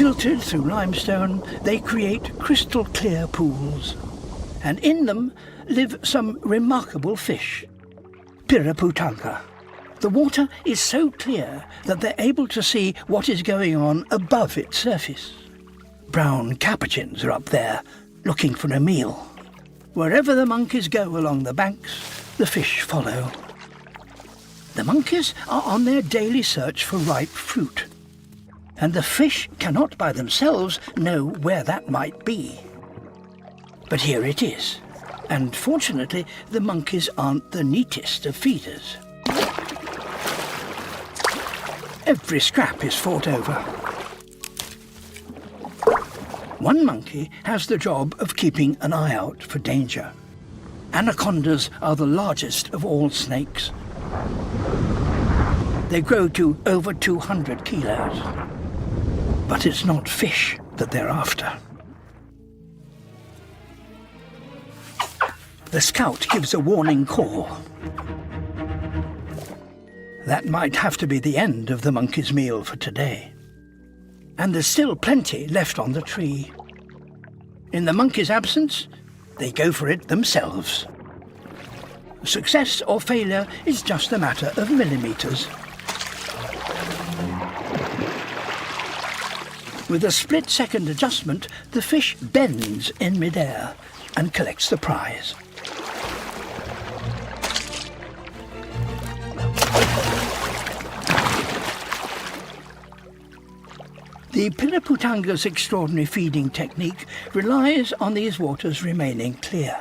Filtered through limestone, they create crystal clear pools. And in them live some remarkable fish. Piraputanga. The water is so clear that they're able to see what is going on above its surface. Brown capuchins are up there, looking for a meal. Wherever the monkeys go along the banks, the fish follow. The monkeys are on their daily search for ripe fruit, and the fish cannot by themselves know where that might be. But here it is, and fortunately the monkeys aren't the neatest of feeders. Every scrap is fought over. One monkey has the job of keeping an eye out for danger. Anacondas are the largest of all snakes. They grow to over 200 kilos. But it's not fish that they're after. The scout gives a warning call. That might have to be the end of the monkey's meal for today. And there's still plenty left on the tree. In the monkey's absence, they go for it themselves. Success or failure is just a matter of millimeters. With a split-second adjustment, the fish bends in midair and collects the prize. The Piraputanga's extraordinary feeding technique relies on these waters remaining clear.